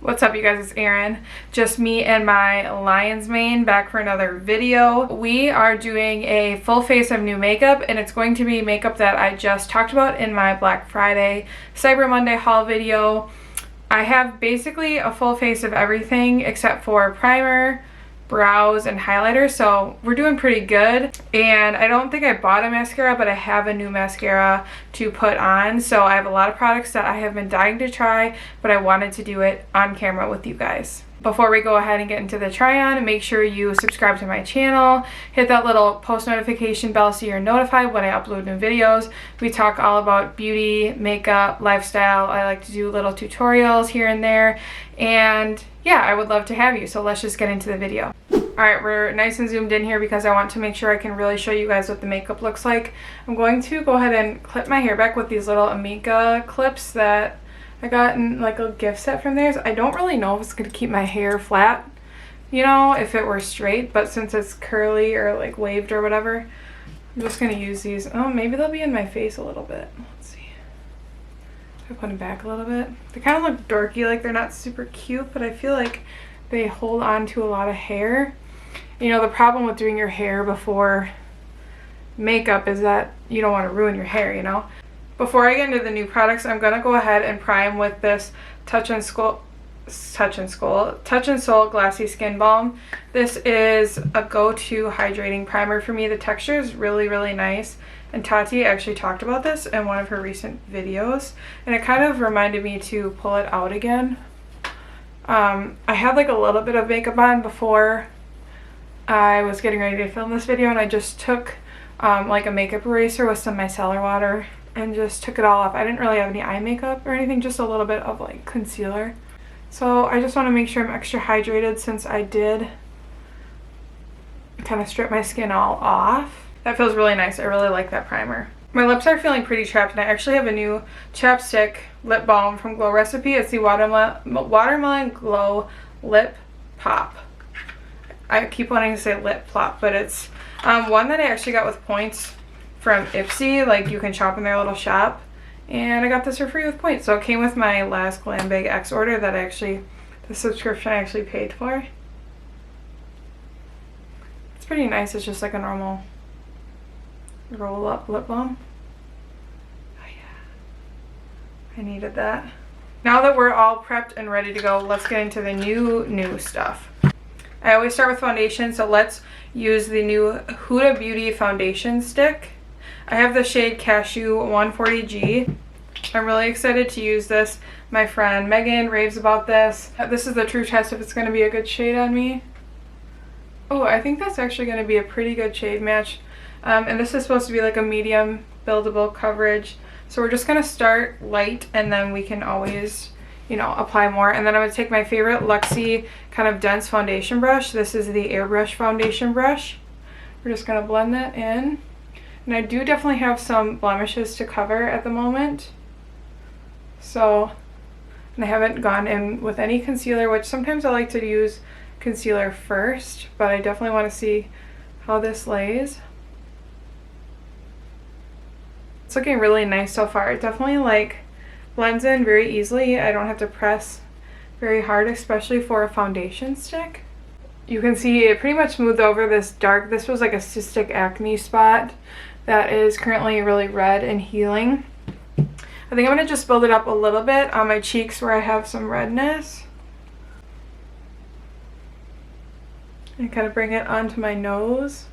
What's up, you guys? It's Erin. Just me and my lion's mane back for another video. We are doing a full face of new makeup, and it's going to be makeup that I just talked about in my Black Friday Cyber Monday haul video. I have basically a full face of everything except for primer, brows, and highlighter, so we're doing pretty good. And I don't think I bought a mascara, but I have a new mascara to put on, so I have a lot of products that I have been dying to try, but I wanted to do it on camera with you guys. Before we go ahead and get into the try on, make sure you subscribe to my channel, hit that little post notification bell so you're notified when I upload new videos. We talk all about beauty, makeup, lifestyle. I like to do little tutorials here and there, and yeah, I would love to have you. So let's just get into the video. Alright, we're nice and zoomed in here because I want to make sure I can really show you guys what the makeup looks like. I'm going to go ahead and clip my hair back with these little Amica clips that I got in like a gift set from theirs. I don't really know if it's going to keep my hair flat, you know, if it were straight, but since it's curly or like waved or whatever, I'm just going to use these. Oh, maybe they'll be in my face a little bit. Let's see. I put them back a little bit. They kind of look dorky, like they're not super cute, but I feel like they hold on to a lot of hair. You know, the problem with doing your hair before makeup is that you don't want to ruin your hair, you know. Before I get into the new products, I'm going to go ahead and prime with this Touch and Soul Glassy Skin Balm. This is a go-to hydrating primer for me. The texture is really, really nice. And Tati actually talked about this in one of her recent videos, and it kind of reminded me to pull it out again. I had like a little bit of makeup on before I was getting ready to film this video, and I just took like a makeup eraser with some micellar water and just took it all off. I didn't really have any eye makeup or anything, just a little bit of like concealer. So I just want to make sure I'm extra hydrated since I did kind of strip my skin all off. That feels really nice. I really like that primer. My lips are feeling pretty chapped, and I actually have a new chapstick lip balm from Glow Recipe. It's the Watermelon Glow Lip Pop. I keep wanting to say lip plop, but it's one that I actually got with points from Ipsy. Like, you can shop in their little shop, and I got this for free with points. So it came with my last Glam Bag X order that the subscription I actually paid for. It's pretty nice. It's just like a normal roll up lip balm. Oh yeah, I needed that. Now that we're all prepped and ready to go, let's get into the new stuff. I always start with foundation, so let's use the new Huda Beauty foundation stick. I have the shade Cashew 140G. I'm really excited to use this. My friend Megan raves about this. This is the true test if it's going to be a good shade on me. Oh, I think that's actually going to be a pretty good shade match. And this is supposed to be like a medium buildable coverage. So we're just going to start light, and then we can always, you know, apply more. And then I'm going to take my favorite Luxie kind of dense foundation brush. This is the Airbrush foundation brush. We're just going to blend that in. And I do definitely have some blemishes to cover at the moment. So, and I haven't gone in with any concealer, which sometimes I like to use concealer first, but I definitely want to see how this lays. It's looking really nice so far. It definitely like blends in very easily. I don't have to press very hard, especially for a foundation stick. You can see it pretty much smoothed over this was like a cystic acne spot that is currently really red and healing. I think I'm going to just build it up a little bit on my cheeks where I have some redness. And kind of bring it onto my nose.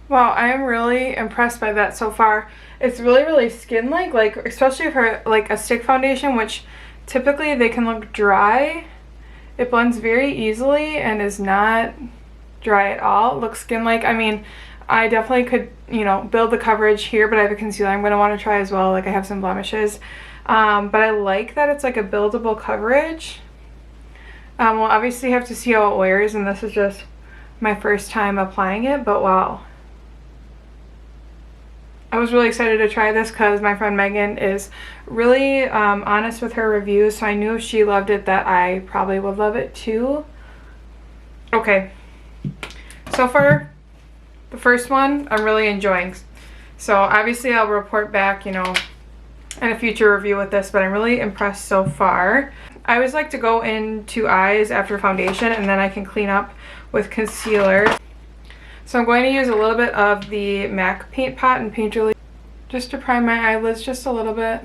Wow, I am really impressed by that so far. It's really, really skin-like, like especially for like a stick foundation, which typically they can look dry. It blends very easily and is not dry at all. It looks skin-like. I mean, I definitely could, you know, build the coverage here, but I have a concealer I'm going to want to try as well. Like, I have some blemishes. But I like that it's like a buildable coverage. We'll obviously have to see how it wears, and this is just my first time applying it, but wow. I was really excited to try this because my friend Megan is really honest with her reviews, so I knew if she loved it that I probably would love it too. Okay, so far the first one I'm really enjoying. So obviously I'll report back, you know, in a future review with this, but I'm really impressed so far. I always like to go into eyes after foundation and then I can clean up with concealer. So I'm going to use a little bit of the MAC paint pot and paint relief just to prime my eyelids just a little bit.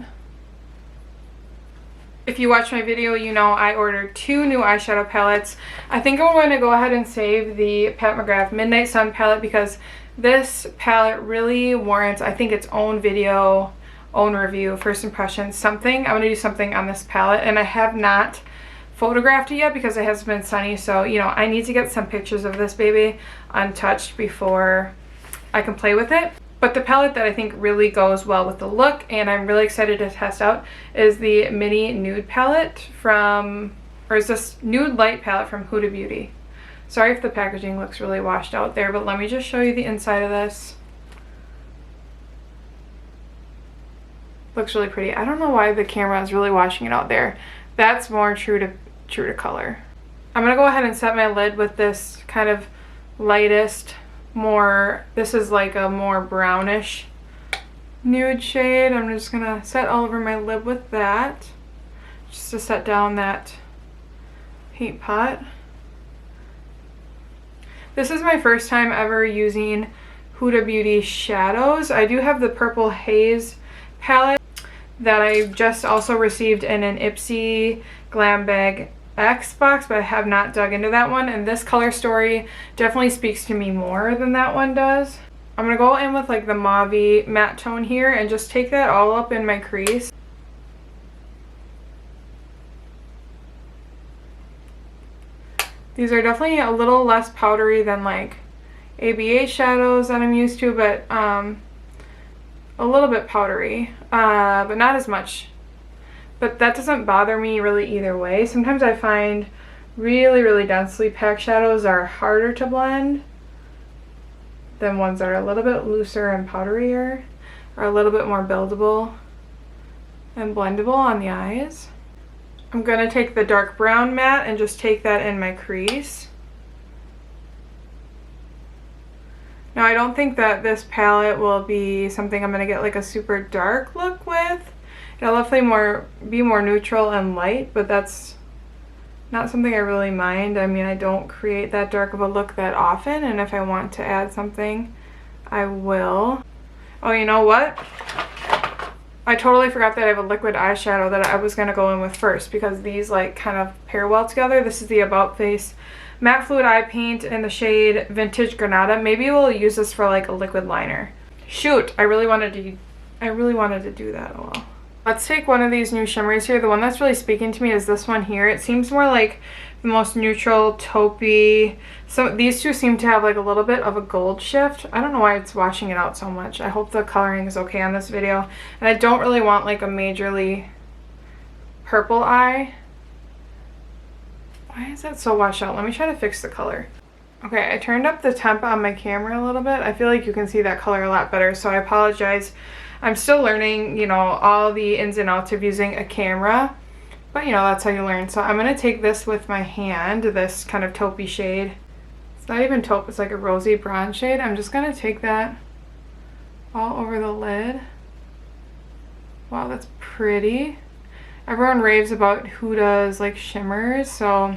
If you watch my video, you know I ordered 2 new eyeshadow palettes. I think I'm going to go ahead and save the Pat McGrath Midnight Sun palette because this palette really warrants, I think, its own video, own review, first impressions, something. I'm going to do something on this palette, and I have not photographed it yet because it has been sunny, so you know I need to get some pictures of this baby untouched before I can play with it. But the palette that I think really goes well with the look and I'm really excited to test out is the Mini Nude palette from, or is this Nude Light palette from Huda Beauty. Sorry if the packaging looks really washed out there, but let me just show you the inside of this. Looks really pretty. I don't know why the camera is really washing it out there. That's more true to color. I'm gonna go ahead and set my lid with this kind of lightest, more, this is like a more brownish nude shade. I'm just gonna set all over my lid with that, just to set down that paint pot. This is my first time ever using Huda Beauty shadows. I do have the Purple Haze palette that I just also received in an Ipsy Glam Bag X box, but I have not dug into that one, and this color story definitely speaks to me more than that one does. I'm gonna go in with like the mauve matte tone here and just take that all up in my crease. These are definitely a little less powdery than like ABA shadows that I'm used to, but a little bit powdery, but not as much. But that doesn't bother me really either way. Sometimes I find really densely packed shadows are harder to blend than ones that are a little bit looser and powderier, or a little bit more buildable and blendable on the eyes. I'm gonna take the dark brown matte and just take that in my crease. Now I don't think that this palette will be something I'm gonna get like a super dark look with. It'll definitely be more neutral and light, but that's not something I really mind. I mean, I don't create that dark of a look that often, and if I want to add something, I will. Oh, you know what? I totally forgot that I have a liquid eyeshadow that I was gonna go in with first because these like kind of pair well together. This is the About Face Matte Fluid Eye Paint in the shade Vintage Granada. Maybe we'll use this for like a liquid liner. Shoot, I really wanted to do that. Oh well. Let's take one of these new shimmers here. The one that's really speaking to me is this one here. It seems more like the most neutral, taupey. So these two seem to have like a little bit of a gold shift. I don't know why it's washing it out so much. I hope the coloring is okay on this video. And I don't really want like a majorly purple eye. Why is that so washed out? Let me try to fix the color. Okay, I turned up the temp on my camera a little bit. I feel like you can see that color a lot better, so I apologize. I'm still learning, you know, all the ins and outs of using a camera, but you know, that's how you learn. So I'm gonna take this with my hand, this kind of taupey shade. It's not even taupe, it's like a rosy bronze shade. I'm just gonna take that all over the lid. Wow, that's pretty. Everyone raves about Huda's like shimmers, so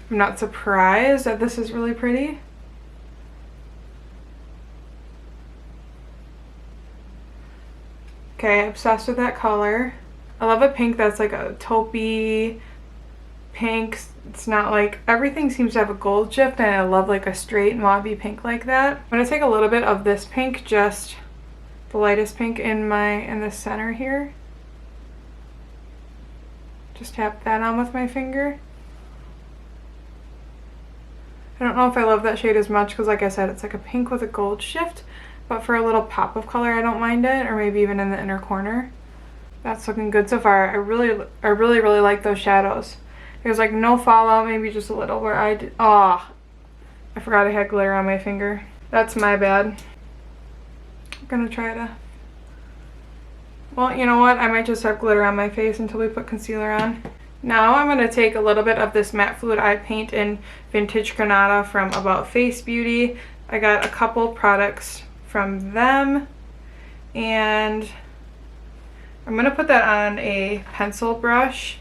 I'm not surprised that this is really pretty. Okay, obsessed with that color. I love a pink that's like a taupey pink. It's not like, everything seems to have a gold shift, and I love like a straight mauve pink like that. I'm gonna take a little bit of this pink, just the lightest pink in the center here. Just tap that on with my finger. I don't know if I love that shade as much because like I said, it's like a pink with a gold shift. But for a little pop of color, I don't mind it, or maybe even in the inner corner. That's looking good so far. I really like those shadows. There's like no fallout, maybe just a little where I did. Oh, I forgot I had glitter on my finger. That's my bad. I'm gonna try to. Well, you know what? I might just have glitter on my face until we put concealer on. Now I'm gonna take a little bit of this matte fluid eye paint in Vintage Granada from About Face Beauty. I got a couple products from them, and I'm gonna put that on a pencil brush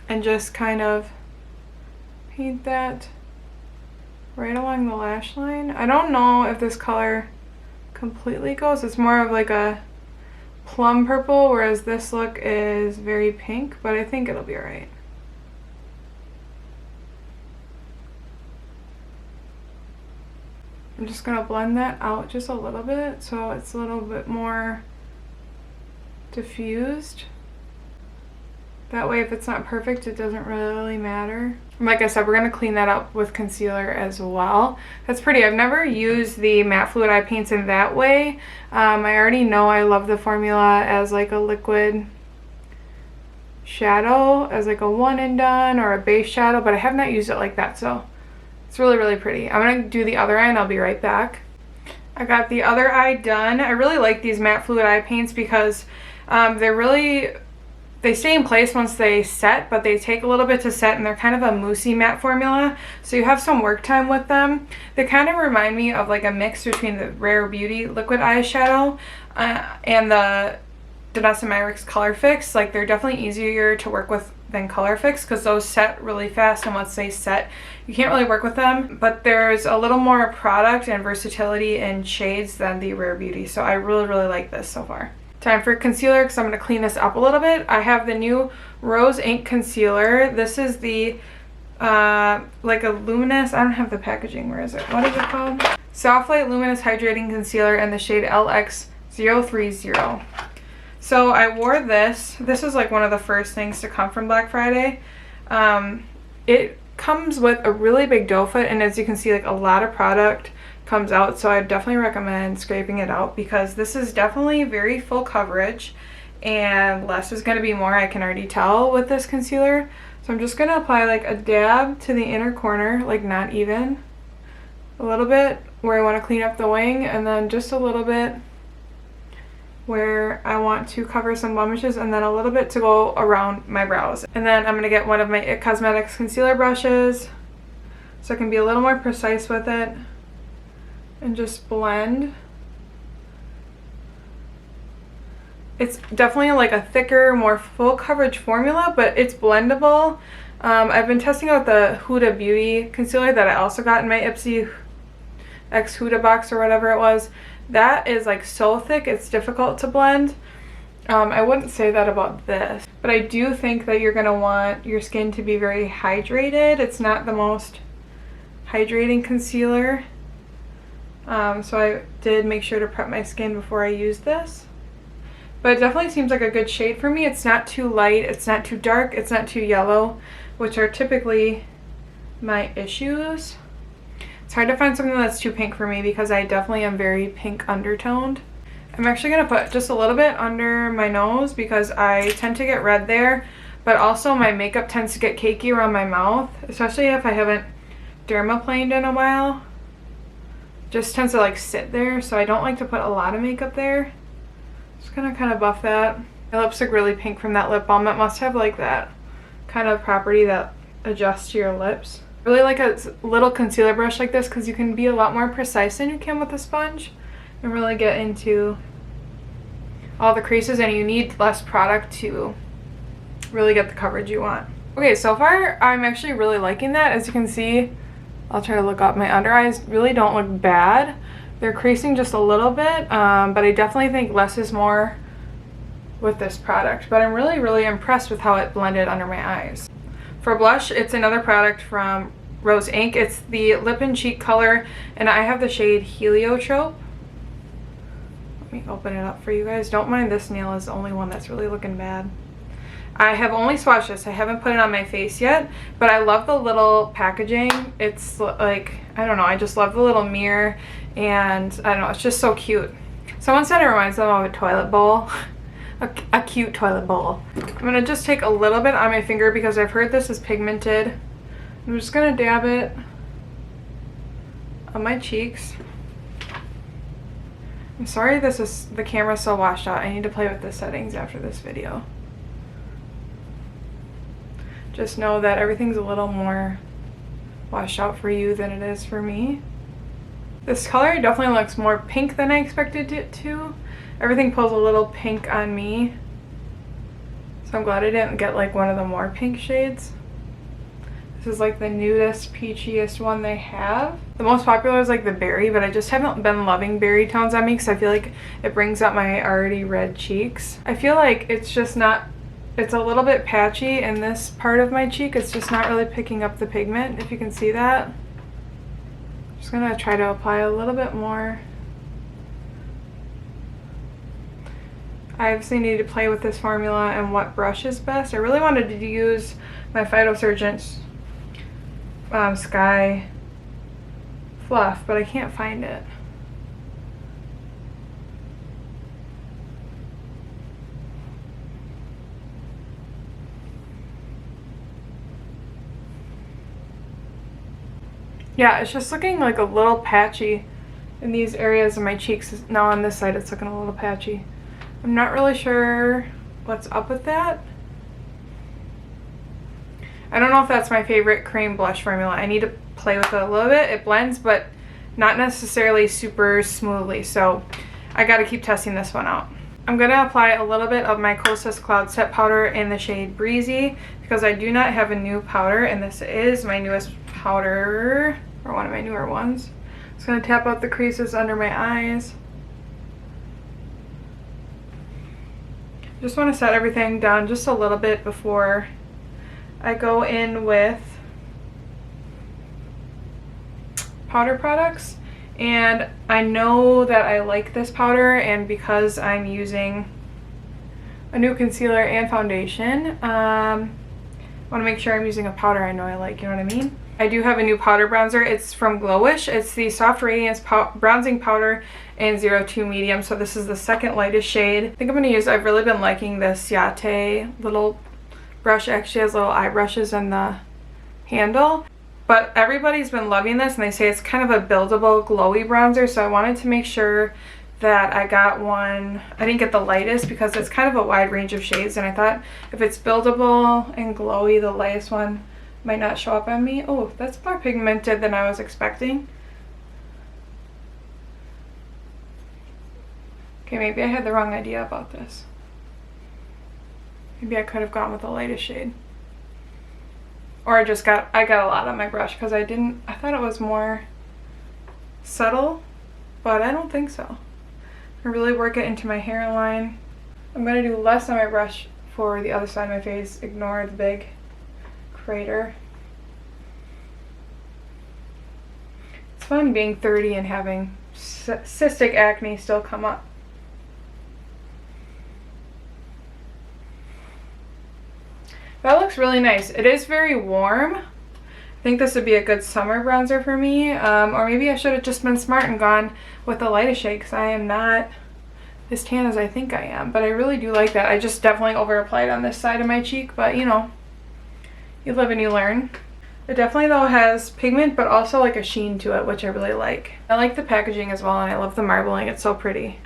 and just kind of paint that right along the lash line. I don't know if this color completely goes. It's more of like a plum purple, whereas this look is very pink, but I think it'll be alright. I'm just gonna blend that out just a little bit so it's a little bit more diffused. That way, if it's not perfect, it doesn't really matter. And like I said, we're going to clean that up with concealer as well. That's pretty. I've never used the matte fluid eye paints in that way. I already know I love the formula as like a liquid shadow, as like a one and done or a base shadow, but I have not used it like that, so it's really, really pretty. I'm going to do the other eye and I'll be right back. I got the other eye done. I really like these matte fluid eye paints because they stay in place once they set, but they take a little bit to set, and they're kind of a moussey matte formula, so you have some work time with them. They kind of remind me of like a mix between the Rare Beauty liquid eyeshadow and the Danessa Myricks Color Fix. Like, they're definitely easier to work with than Color Fix because those set really fast, and once they set, you can't really work with them. But there's a little more product and versatility in shades than the Rare Beauty, so I really, really like this so far. Time for concealer, because I'm going to clean this up a little bit. I have the new Rose Ink Concealer. This is the like a luminous, I don't have the packaging, where is it? What is it called? Soft Light Luminous Hydrating Concealer in the shade LX030. So I wore this. This is like one of the first things to come from Black Friday. It comes with a really big doe foot, and as you can see, like a lot of product comes out, so I definitely recommend scraping it out because this is definitely very full coverage, and less is going to be more. I can already tell with this concealer. So I'm just going to apply like a dab to the inner corner, like not even, a little bit where I want to clean up the wing, and then just a little bit where I want to cover some blemishes, and then a little bit to go around my brows. And then I'm going to get one of my IT Cosmetics concealer brushes so I can be a little more precise with it and just blend. It's definitely like a thicker, more full coverage formula, but it's blendable. I've been testing out the Huda Beauty concealer that I also got in my Ipsy X Huda box or whatever it was. That is like so thick, it's difficult to blend. I wouldn't say that about this, but I do think that you're gonna want your skin to be very hydrated. It's not the most hydrating concealer. So I did make sure to prep my skin before I used this. But it definitely seems like a good shade for me. It's not too light, it's not too dark, it's not too yellow, which are typically my issues. It's hard to find something that's too pink for me because I definitely am very pink undertoned. I'm actually going to put just a little bit under my nose because I tend to get red there, but also my makeup tends to get cakey around my mouth, especially if I haven't dermaplaned in a while. Just tends to like sit there, so I don't like to put a lot of makeup there. Just gonna kind of buff that. My lips look really pink from that lip balm. It must have like that kind of property that adjusts to your lips. I really like a little concealer brush like this because you can be a lot more precise than you can with a sponge and really get into all the creases, and you need less product to really get the coverage you want. Okay, so far I'm actually really liking that. As you can see, I'll try to look up, my under eyes really don't look bad. They're creasing just a little bit, but I definitely think less is more with this product. But I'm really, really impressed with how it blended under my eyes. For blush, it's another product from Rose Ink. It's the Lip and Cheek color, and I have the shade Heliotrope. Let me open it up for you guys. Don't mind this nail is the only one that's really looking bad. I have only swatched this. I haven't put it on my face yet, but I love the little packaging. It's like, I don't know, I just love the little mirror, and I don't know, it's just so cute. Someone said it reminds them of a toilet bowl. A cute toilet bowl. I'm going to just take a little bit on my finger because I've heard this is pigmented. I'm just going to dab it on my cheeks. I'm sorry the camera's so washed out. I need to play with the settings after this video. Just know that everything's a little more washed out for you than it is for me. This color definitely looks more pink than I expected it to. Everything pulls a little pink on me. So I'm glad I didn't get like one of the more pink shades. This is like the nudist, peachiest one they have. The most popular is like the berry, but I just haven't been loving berry tones on me because I feel like it brings up my already red cheeks. I feel like it's just not, it's a little bit patchy in this part of my cheek. It's just not really picking up the pigment, if you can see that. I'm just gonna try to apply a little bit more. I obviously need to play with this formula and what brush is best. I really wanted to use my Phytosurgent's Sky Fluff, but I can't find it. Yeah, it's just looking like a little patchy in these areas of my cheeks. Now on this side it's looking a little patchy. I'm not really sure what's up with that. I don't know if that's my favorite cream blush formula. I need to play with it a little bit. It blends, but not necessarily super smoothly, so I gotta keep testing this one out. I'm gonna apply a little bit of my Kosas Cloud Set Powder in the shade Breezy because I do not have a new powder, and this is my newest powder, or one of my newer ones. Just gonna tap out the creases under my eyes. Just want to set everything down just a little bit before I go in with powder products. And I know that I like this powder, and because I'm using a new concealer and foundation, I want to make sure I'm using a powder I know I like, you know what I mean? I do have a new powder bronzer. It's from Glowish. It's the Soft Radiance Bronzing Powder in 02 Medium. So this is the second lightest shade. I think I'm going to use, I've really been liking this Ciate little brush. It actually has little eye brushes in the handle. But everybody's been loving this, and they say it's kind of a buildable, glowy bronzer. So I wanted to make sure that I got one. I didn't get the lightest because it's kind of a wide range of shades. And I thought if it's buildable and glowy, the lightest one might not show up on me. Oh, that's more pigmented than I was expecting. Okay, maybe I had the wrong idea about this. Maybe I could have gone with the lightest shade. Or I got a lot on my brush because I thought it was more subtle, but I don't think so. I really work it into my hairline. I'm going to do less on my brush for the other side of my face. Ignore the big crater. It's fun being 30 and having cystic acne still come up. That looks really nice. It is very warm. I think this would be a good summer bronzer for me. Or maybe I should have just been smart and gone with the lightest shade because I am not as tan as I think I am. But I really do like that. I just definitely over applied on this side of my cheek, but you know, you live and you learn. It definitely though has pigment, but also like a sheen to it, which I really like. I like the packaging as well, and I love the marbling. It's so pretty.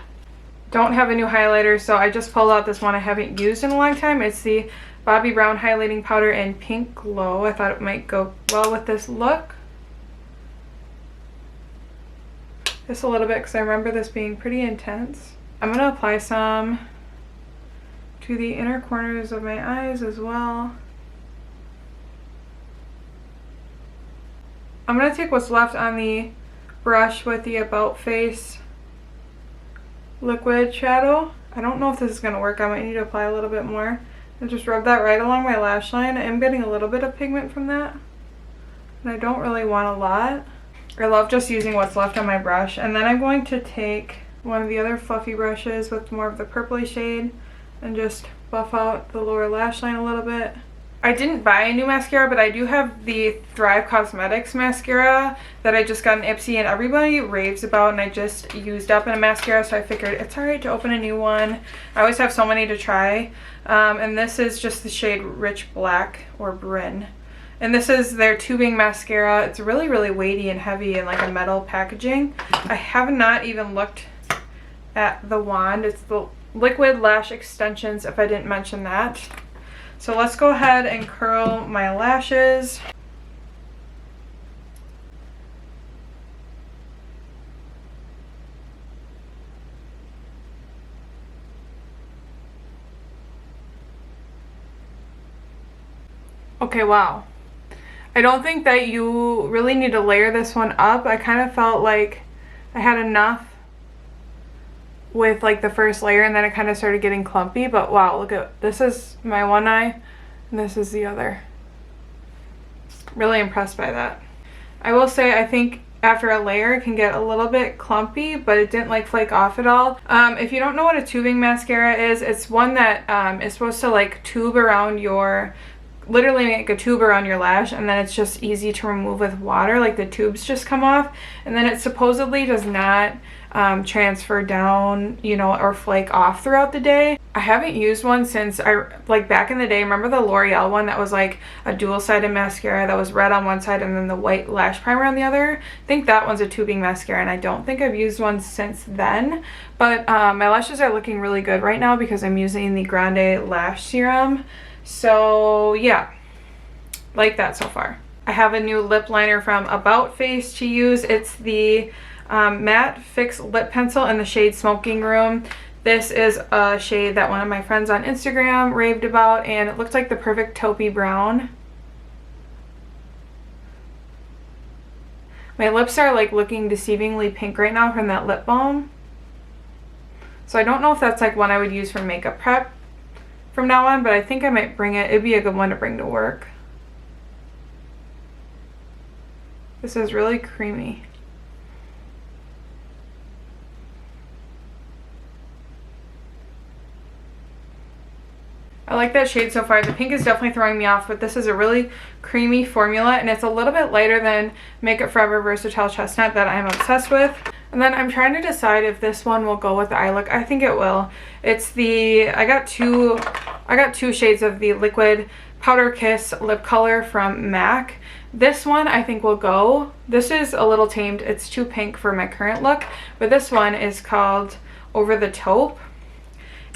Don't have a new highlighter, so I just pulled out this one I haven't used in a long time. It's the Bobbi Brown Highlighting Powder in Pink Glow. I thought it might go well with this look. Just a little bit because I remember this being pretty intense. I'm going to apply some to the inner corners of my eyes as well. I'm going to take what's left on the brush with the About Face liquid shadow. I don't know if this is going to work. I might need to apply a little bit more. And just rub that right along my lash line. I am getting a little bit of pigment from that, and I don't really want a lot. I love just using what's left on my brush. And then I'm going to take one of the other fluffy brushes with more of the purpley shade and just buff out the lower lash line a little bit. I didn't buy a new mascara, but I do have the Thrive Cosmetics mascara that I just got in Ipsy, and everybody raves about, and I just used up in a mascara, so I figured it's alright to open a new one. I always have so many to try. And this is just the shade Rich Black, or Bryn. And this is their tubing mascara. It's really, really weighty and heavy and like a metal packaging. I have not even looked at the wand. It's the Liquid Lash Extensions, if I didn't mention that. So let's go ahead and curl my lashes. Okay, wow. I don't think that you really need to layer this one up. I kind of felt like I had enough with like the first layer, and then it kind of started getting clumpy. But wow, look at, this is my one eye and this is the other. Really impressed by that. I will say, I think after a layer it can get a little bit clumpy, but it didn't like flake off at all. If you don't know what a tubing mascara is, it's one that is supposed to like tube around your, literally make a tube around your lash, and then it's just easy to remove with water, like the tubes just come off, and then it supposedly does not transfer down, you know, or flake off throughout the day. I haven't used one since like back in the day. Remember the L'Oreal one that was like a dual-sided mascara that was red on one side and then the white lash primer on the other? I think that one's a tubing mascara, and I don't think I've used one since then. But my lashes are looking really good right now because I'm using the Grande Lash Serum. So yeah, like that so far. I have a new lip liner from About Face to use. It's the Matte Fix Lip Pencil in the shade Smoking Room. This is a shade that one of my friends on Instagram raved about, and it looks like the perfect taupey brown. My lips are like looking deceivingly pink right now from that lip balm. So I don't know if that's like one I would use for makeup prep from now on, but I think I might bring it. It'd be a good one to bring to work. This is really creamy. I like that shade so far. The pink is definitely throwing me off, but this is a really creamy formula, and it's a little bit lighter than Makeup Forever Versatile Chestnut that I'm obsessed with. And then I'm trying to decide if this one will go with the eye look. I think it will. It's the, I got two shades of the Liquid Powder Kiss lip color from MAC. This one I think will go. This is a little tamed. It's too pink for my current look, but this one is called Over the Taupe.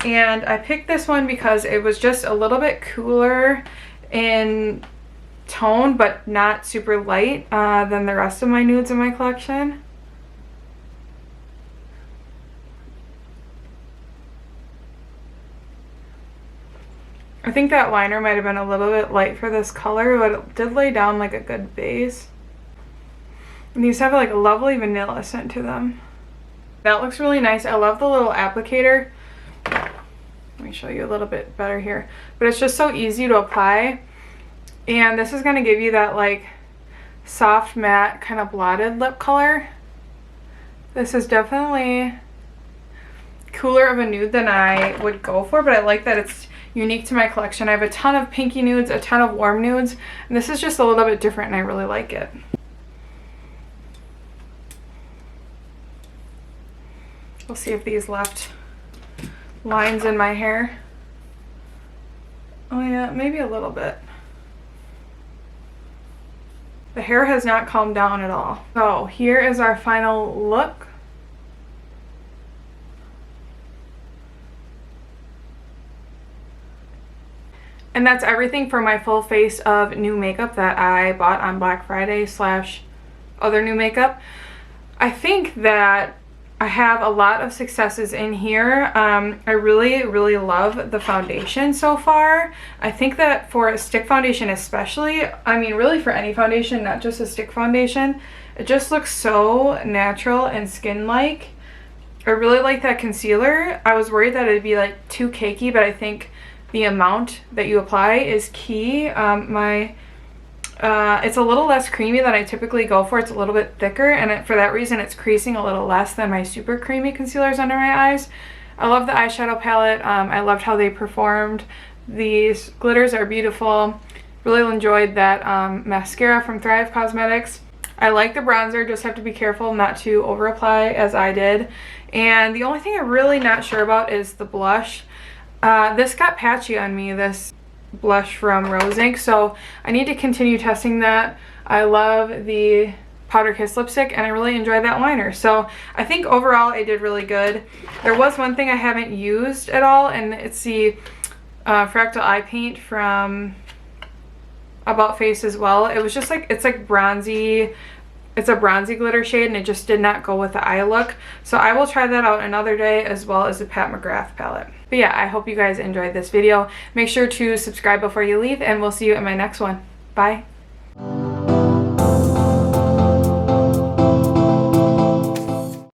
And I picked this one because it was just a little bit cooler in tone, but not super light than the rest of my nudes in my collection. I think that liner might have been a little bit light for this color, but it did lay down like a good base. And these have like a lovely vanilla scent to them. That looks really nice. I love the little applicator. Let me show you a little bit better here. But it's just so easy to apply. And this is going to give you that like soft matte kind of blotted lip color. This is definitely cooler of a nude than I would go for, but I like that it's unique to my collection. I have a ton of pinky nudes, a ton of warm nudes, and this is just a little bit different and I really like it. We'll see if these left lines in my hair. Oh yeah, maybe a little bit. The hair has not calmed down at all. So here is our final look. And that's everything for my full face of new makeup that I bought on Black Friday / other new makeup. I think that I have a lot of successes in here. I really love the foundation so far. I think that for a stick foundation especially, I mean really for any foundation, not just a stick foundation, it just looks so natural and skin-like. I really like that concealer. I was worried that it'd be like too cakey, but I think the amount that you apply is key. It's a little less creamy than I typically go for. It's a little bit thicker, and for that reason it's creasing a little less than my super creamy concealers under my eyes. I love the eyeshadow palette. I loved how they performed. These glitters are beautiful. Really enjoyed that mascara from Thrive Cosmetics. I like the bronzer, just have to be careful not to over apply as I did. And the only thing I'm really not sure about is the blush. This got patchy on me, this blush from Rose Inc, so I need to continue testing that. I love the Powder Kiss lipstick and I really enjoyed that liner, so I think overall I did really good. There was one thing I haven't used at all, and it's the Fractal Eye Paint from About Face as well. It was just like, it's like bronzy It's a bronzy glitter shade and it just did not go with the eye look. So I will try that out another day, as well as the Pat McGrath palette. But yeah, I hope you guys enjoyed this video. Make sure to subscribe before you leave, and we'll see you in my next one. Bye.